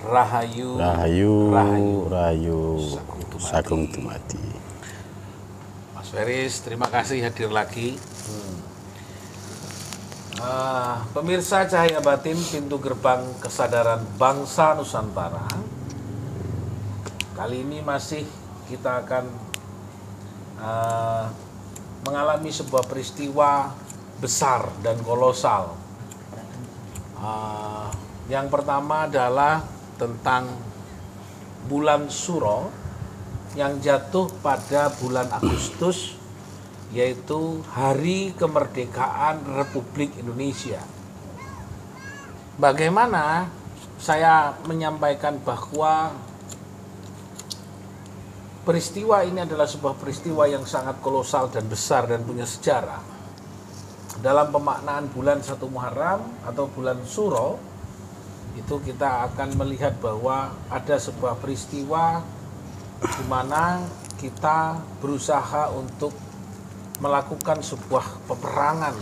Rahayu, Rahayu, Sagung Dumadi. Mas Feris, terima kasih hadir lagi. Pemirsa Cahaya Batin, pintu gerbang kesadaran bangsa Nusantara. Kali ini masih kita akan mengalami sebuah peristiwa besar dan kolosal. Yang pertama adalah tentang bulan Suro yang jatuh pada bulan Agustus, yaitu Hari Kemerdekaan Republik Indonesia. Bagaimana saya menyampaikan bahwa peristiwa ini adalah sebuah peristiwa yang sangat kolosal dan besar dan punya sejarah. Dalam pemaknaan bulan 1 Muharram atau bulan Suro, itu kita akan melihat bahwa ada sebuah peristiwa di mana kita berusaha untuk melakukan sebuah peperangan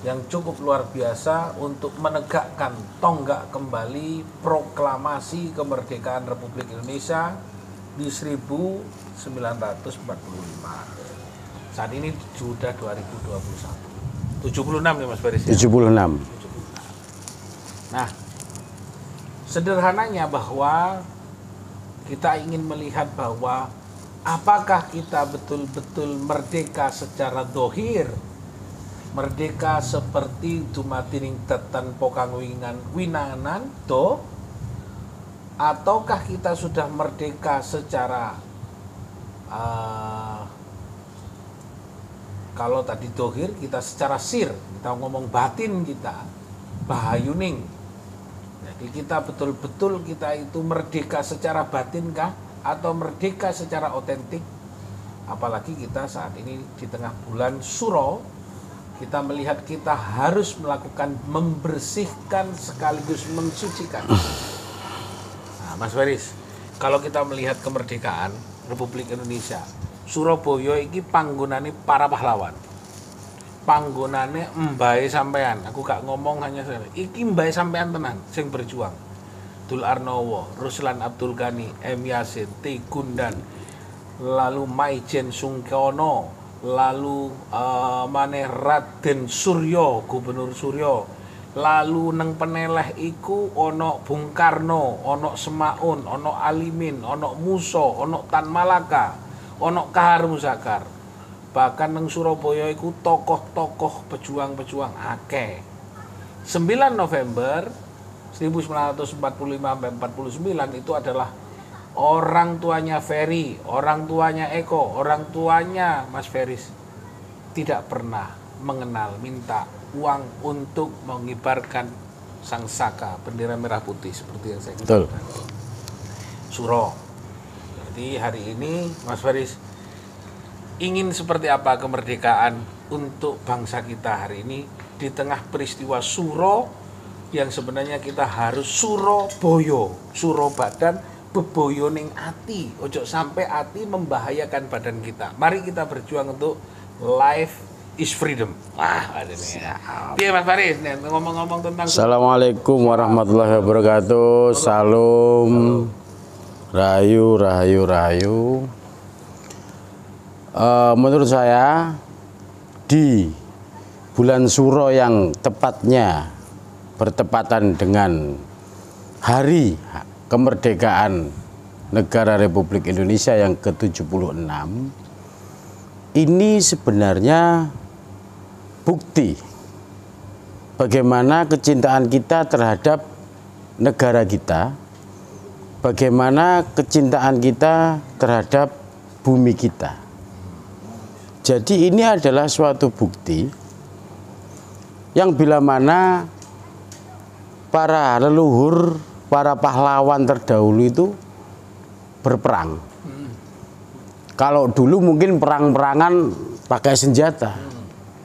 yang cukup luar biasa untuk menegakkan tonggak kembali proklamasi kemerdekaan Republik Indonesia di 1945. Saat ini sudah 2021. 76 ya Mas Feris? 76. Nah, sederhananya bahwa kita ingin melihat bahwa apakah kita betul-betul merdeka secara dohir, merdeka seperti dumatining tetan pokang winanan do, ataukah kita sudah merdeka secara kalau tadi dohir kita secara sir, kita ngomong batin kita bahayuning. Jadi kita betul-betul kita itu merdeka secara batin kah atau merdeka secara otentik? Apalagi kita saat ini di tengah bulan Suro, kita melihat kita harus melakukan membersihkan sekaligus mensucikan. Nah, Mas Feris, kalau kita melihat kemerdekaan Republik Indonesia, Surabaya iki panggonane para pahlawan. Panggonane mbae sampean, aku gak ngomong hanya saya. Iki mbae sampean tenan sing berjuang. Dul Arnowo, Ruslan Abdul Ghani, M Yasin, T Gundan, lalu Maijen Sungkono, lalu maneh Raden Suryo, Gubernur Suryo, lalu neng peneleh iku ono Bung Karno, ono Semaun, ono Alimin, ono Muso, ono Tan Malaka, ono Kahar Muzakar. Bahkan neng Surabaya iku tokoh-tokoh pejuang-pejuang akeh. 9 November 1945 sampai 49 itu adalah orang tuanya Ferry, orang tuanya Eko, orang tuanya Mas Feris tidak pernah mengenal minta uang untuk mengibarkan sang saka bendera merah putih seperti yang saya katakan. Suro. Jadi hari ini Mas Feris ingin seperti apa kemerdekaan untuk bangsa kita hari ini di tengah peristiwa Suro yang sebenarnya kita harus Surabaya, Suro badan, beboyo ning ati, ojo sampai ati membahayakan badan kita. Mari kita berjuang untuk life is freedom. Wah, ada nih. Iya Mas Faris, ngomong-ngomong tentang Assalamualaikum warahmatullahi wabarakatuh. Salam. Rahayu, rahayu, rahayu. Menurut saya di bulan Suro yang tepatnya bertepatan dengan Hari Kemerdekaan Negara Republik Indonesia yang ke-76, ini sebenarnya bukti bagaimana kecintaan kita terhadap negara kita, bagaimana kecintaan kita terhadap bumi kita. Jadi ini adalah suatu bukti yang bila mana para leluhur, para pahlawan terdahulu itu berperang. Kalau dulu mungkin perang-perangan pakai senjata.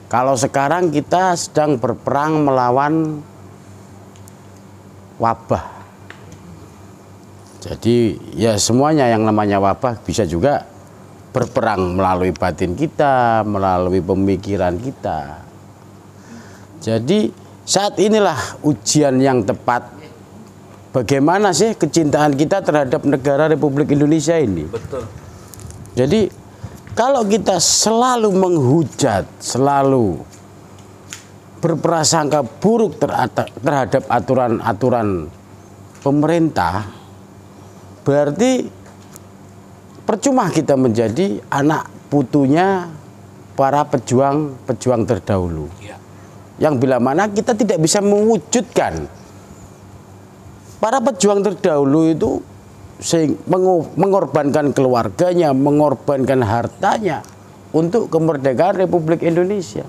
Kalau sekarang kita sedang berperang melawan wabah. Jadi ya semuanya yang namanya wabah bisa juga berperang melalui batin kita, melalui pemikiran kita. Jadi saat inilah ujian yang tepat. Bagaimana sih kecintaan kita terhadap negara Republik Indonesia ini? Betul. Jadi kalau kita selalu menghujat, selalu berprasangka buruk terhadap aturan-aturan pemerintah, berarti percuma kita menjadi anak putunya para pejuang-pejuang terdahulu. Ya. Yang bila mana kita tidak bisa mewujudkan para pejuang terdahulu itu mengorbankan keluarganya, mengorbankan hartanya untuk kemerdekaan Republik Indonesia.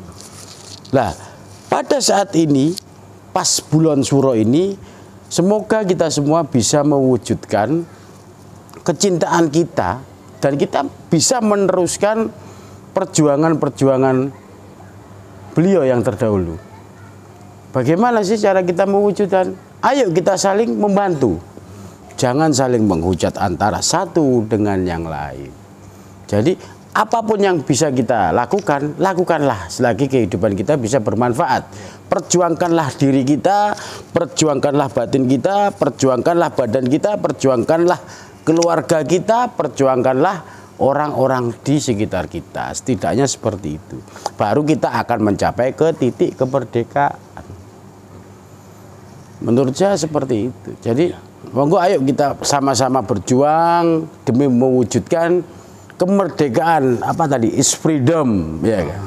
Nah, pada saat ini, pas bulan Suro ini, semoga kita semua bisa mewujudkan kecintaan kita dan kita bisa meneruskan perjuangan-perjuangan beliau yang terdahulu. Bagaimana sih cara kita mewujudkan? Ayo kita saling membantu. Jangan saling menghujat antara satu dengan yang lain. Jadi apapun yang bisa kita lakukan, lakukanlah selagi kehidupan kita bisa bermanfaat. Perjuangkanlah diri kita, perjuangkanlah batin kita, perjuangkanlah badan kita, perjuangkanlah keluarga kita, perjuangkanlah orang-orang di sekitar kita. Setidaknya seperti itu. Baru kita akan mencapai ke titik kemerdekaan. Menurut saya seperti itu. Jadi monggo ayo kita sama-sama berjuang demi mewujudkan kemerdekaan. Apa tadi? Is freedom, ya kan?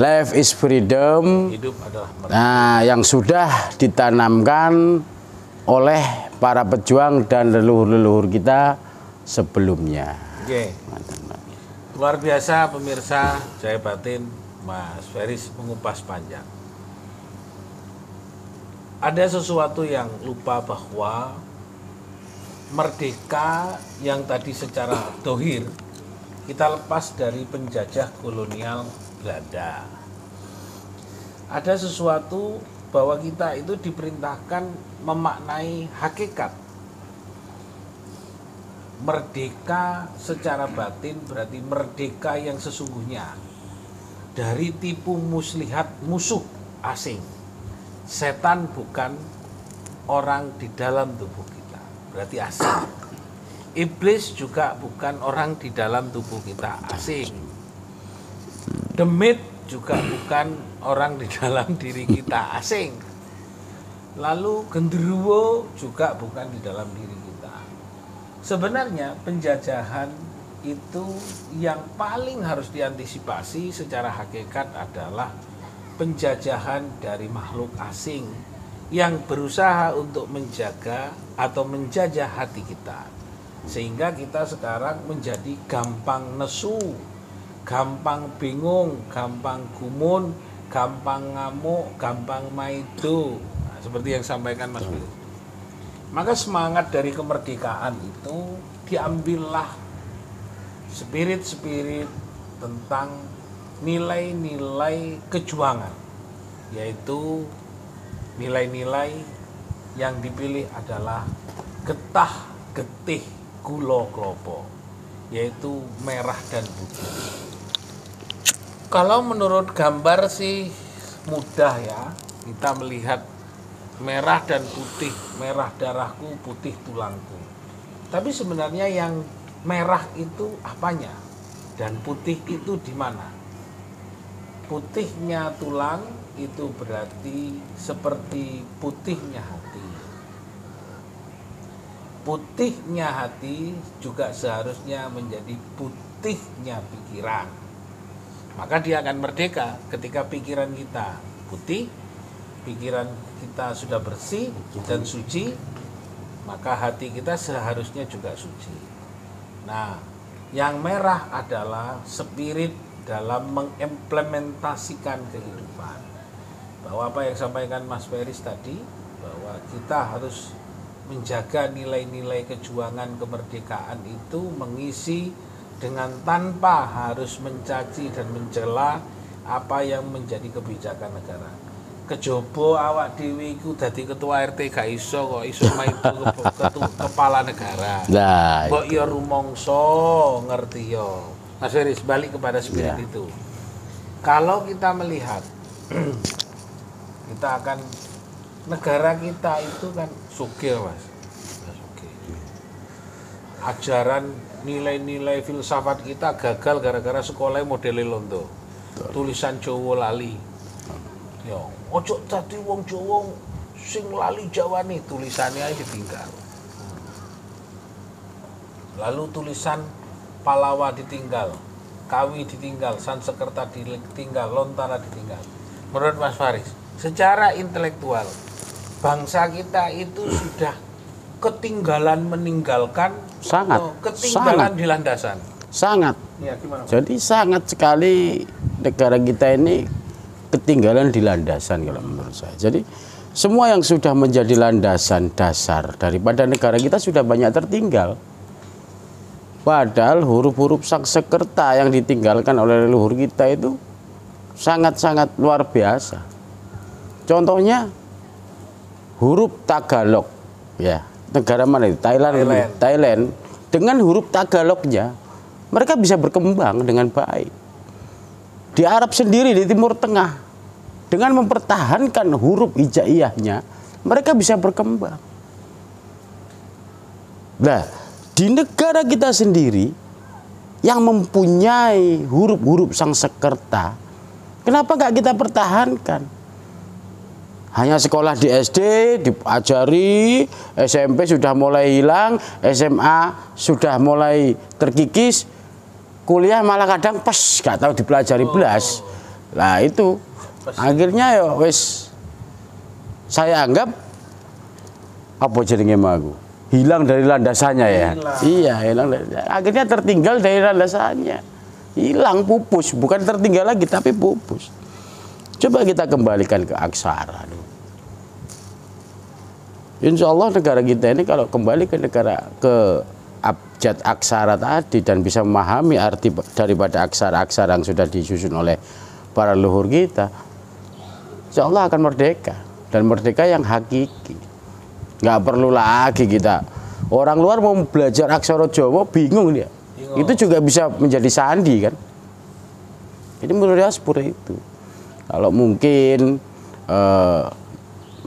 Life is freedom. Hidup adalah merdeka. Nah, yang sudah ditanamkan oleh para pejuang dan leluhur-leluhur kita sebelumnya. Oke. Luar biasa pemirsa, Jaya Batin, Mas Feris mengupas panjang. Ada sesuatu yang lupa bahwa merdeka yang tadi secara dohir kita lepas dari penjajah kolonial Belanda. Ada sesuatu bahwa kita itu diperintahkan memaknai hakikat. Merdeka secara batin berarti merdeka yang sesungguhnya dari tipu muslihat musuh asing. Setan bukan orang di dalam tubuh kita, berarti asing. Iblis juga bukan orang di dalam tubuh kita, asing. Demit juga bukan orang di dalam diri kita, asing. Lalu genderuwo juga bukan di dalam diri kita. Sebenarnya penjajahan itu yang paling harus diantisipasi secara hakikat adalah penjajahan dari makhluk asing yang berusaha untuk menjaga atau menjajah hati kita, sehingga kita sekarang menjadi gampang nesu, gampang bingung, gampang gumun, gampang ngamuk, gampang maido. Nah, seperti yang sampaikan Mas Willy. Maka semangat dari kemerdekaan itu diambillah spirit-spirit tentang nilai-nilai kejuangan, yaitu nilai-nilai yang dipilih adalah getah getih gula klopo, yaitu merah dan putih. Kalau menurut gambar sih mudah ya, kita melihat merah dan putih, merah darahku, putih tulangku. Tapi sebenarnya yang merah itu apanya dan putih itu di mana? Putihnya tulang itu berarti seperti putihnya hati. Putihnya hati juga seharusnya menjadi putihnya pikiran. Maka dia akan merdeka ketika pikiran kita putih, pikiran kita sudah bersih dan suci, maka hati kita seharusnya juga suci. Nah, yang merah adalah spirit dalam mengimplementasikan kehidupan. Bahwa apa yang sampaikan Mas Feris tadi, bahwa kita harus menjaga nilai-nilai kejuangan kemerdekaan itu mengisi dengan tanpa harus mencaci dan mencela apa yang menjadi kebijakan negara. Kejobo awak dhewe iku dadi ketua RT gak iso kok iso maido kepala negara. Nah, kok ya rumangsa ngerti ya. Mas Feris, balik kepada spirit itu. Kalau kita melihat kita akan, negara kita itu kan sugih Mas. Sugih. Ajaran nilai-nilai filsafat kita gagal gara-gara sekolah model londo. Tulisan Jawa lali. Ya, ojo dadi wong Jawa sing lali Jawane, tulisannya aja ditinggal. Lalu tulisan Palawa ditinggal, Kawi ditinggal, Sansekerta ditinggal, Lontara ditinggal. Menurut Mas Faris, secara intelektual bangsa kita itu sudah ketinggalan meninggalkan, sangat, ketinggalan di landasan. Sangat. Ya, gimana? Jadi sangat sekali negara kita ini ketinggalan di landasan kalau menurut saya. Jadi semua yang sudah menjadi landasan dasar daripada negara kita sudah banyak tertinggal. Padahal huruf-huruf Sanskerta yang ditinggalkan oleh leluhur kita itu sangat-sangat luar biasa. Contohnya huruf Tagalog, ya, negara mana itu? Thailand. Dengan huruf Tagalognya mereka bisa berkembang dengan baik. Di Arab sendiri, di Timur Tengah, dengan mempertahankan huruf hijaiyahnya, mereka bisa berkembang. Nah, di negara kita sendiri yang mempunyai huruf-huruf Sanskerta, kenapa nggak kita pertahankan? Hanya sekolah di SD diajari, SMP sudah mulai hilang, SMA sudah mulai terkikis, kuliah malah kadang pas nggak tahu dipelajari belas. Nah itu akhirnya ya wes saya anggap apa jenenge magu hilang dari landasannya ya. Iya, hilang. Akhirnya tertinggal dari landasannya. Hilang, pupus, bukan tertinggal lagi tapi pupus. Coba kita kembalikan ke aksara. Insya Allah negara kita ini kalau kembali ke negara, ke abjad aksara tadi dan bisa memahami arti daripada aksara-aksara yang sudah disusun oleh para leluhur kita, insya Allah akan merdeka, dan merdeka yang hakiki. Nggak perlu lagi kita, orang luar mau belajar aksara Jawa bingung dia. Itu juga bisa menjadi sandi kan. Jadi menurut saya seperti itu. Kalau mungkin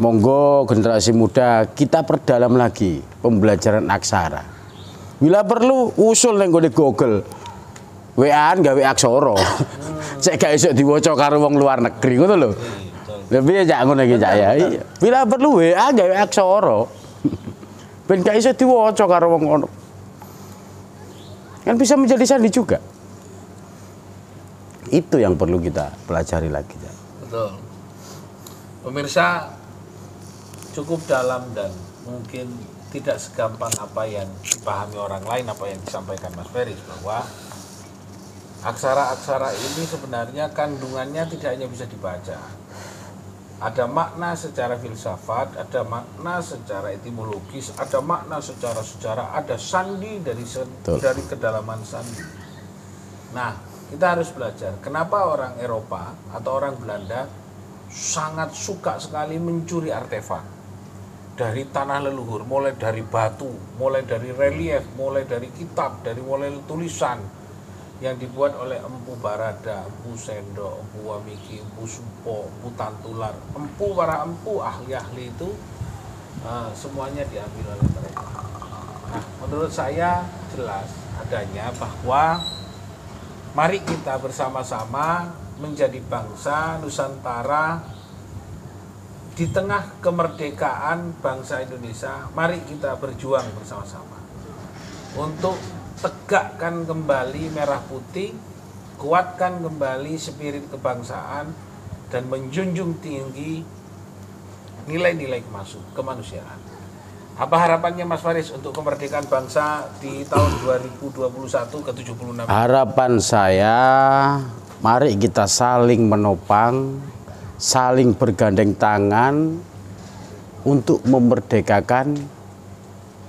monggo generasi muda kita perdalam lagi pembelajaran aksara. Bila perlu usul neng di Google, WA-an gawe aksara. Cek gak iso diwaca karo wong luar negeri ngono lho. Lebih aja ngono iki Cak ya. Bila perlu WA gawe aksara. Ben gak iso diwaca karo wong ngono. Kan bisa menjadi sandi juga. Itu yang perlu kita pelajari lagi. Betul. Pemirsa, cukup dalam dan mungkin tidak segampang apa yang dipahami orang lain, apa yang disampaikan Mas Feris, bahwa aksara-aksara ini sebenarnya kandungannya tidak hanya bisa dibaca. Ada makna secara filsafat, ada makna secara etimologis, ada makna secara sejarah, ada sandi dari kedalaman sandi. Nah, kita harus belajar kenapa orang Eropa atau orang Belanda sangat suka sekali mencuri artefak dari tanah leluhur, mulai dari batu, mulai dari relief, mulai dari kitab, mulai tulisan yang dibuat oleh Empu Barada, Empu Sendok, Empu Wamiki, Empu Supo, Empu Tantular, para empu ahli-ahli itu semuanya diambil oleh mereka. Nah, menurut saya jelas adanya bahwa mari kita bersama-sama menjadi bangsa Nusantara di tengah kemerdekaan bangsa Indonesia. Mari kita berjuang bersama-sama untuk tegakkan kembali merah putih, kuatkan kembali spirit kebangsaan, dan menjunjung tinggi nilai-nilai kemanusiaan. Apa harapannya Mas Faris untuk kemerdekaan bangsa di tahun 2021 ke-76? Harapan saya, mari kita saling menopang, saling bergandeng tangan untuk memerdekakan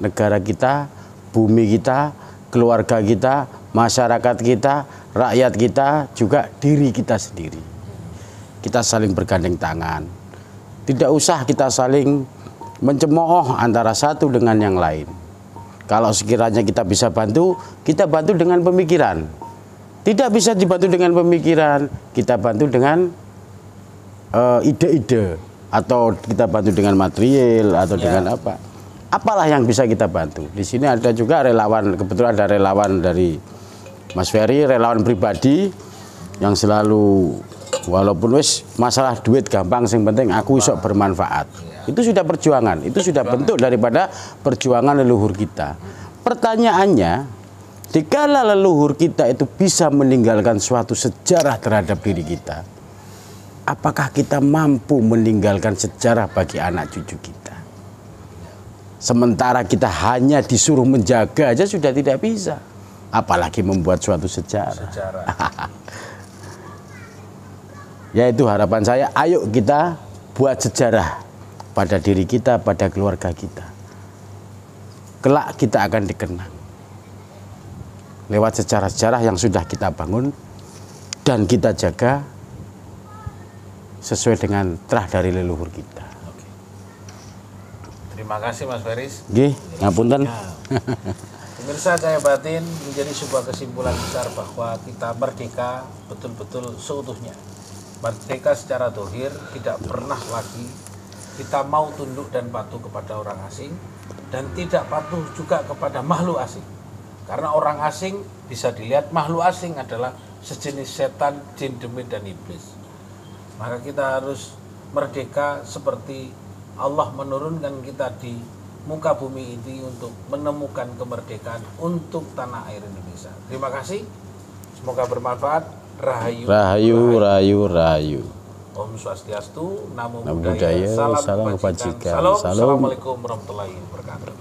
negara kita, bumi kita, keluarga kita, masyarakat kita, rakyat kita, juga diri kita sendiri. Kita saling bergandeng tangan. Tidak usah kita saling mencemooh antara satu dengan yang lain. Kalau sekiranya kita bisa bantu, kita bantu dengan pemikiran. Tidak bisa dibantu dengan pemikiran, kita bantu dengan ide-ide. atau kita bantu dengan material atau dengan apa. Apalah yang bisa kita bantu. Di sini ada juga relawan, kebetulan ada relawan dari Mas Ferry, relawan pribadi yang selalu walaupun wis masalah duit gampang, yang penting aku isok bermanfaat. Itu sudah perjuangan, itu sudah bentuk daripada perjuangan leluhur kita. Pertanyaannya, dikala leluhur kita itu bisa meninggalkan suatu sejarah terhadap diri kita, apakah kita mampu meninggalkan sejarah bagi anak cucu kita? Sementara kita hanya disuruh menjaga aja sudah tidak bisa, apalagi membuat suatu sejarah. Yaitu harapan saya, ayo kita buat sejarah pada diri kita, pada keluarga kita. Kelak kita akan dikenang lewat sejarah-sejarah yang sudah kita bangun dan kita jaga sesuai dengan terah dari leluhur kita. Oke. Terima kasih Mas Feris. Nggih, ngapunten. Pemirsa Cahaya Batin, menjadi sebuah kesimpulan besar bahwa kita merdeka betul-betul seutuhnya. Merdeka secara dohir, tidak pernah lagi kita mau tunduk dan patuh kepada orang asing, dan tidak patuh juga kepada makhluk asing. Karena orang asing bisa dilihat, makhluk asing adalah sejenis setan, jin, demit, dan iblis. Maka kita harus merdeka seperti Allah menurunkan kita di muka bumi ini untuk menemukan kemerdekaan untuk tanah air Indonesia. Terima kasih, semoga bermanfaat. Rahayu, rahayu, rahayu, rahayu. Om Swastiastu, Namo Namo Buddhaya, Buddhaya, salam kebajikan. Salam. Assalamualaikum warahmatullahi wabarakatuh.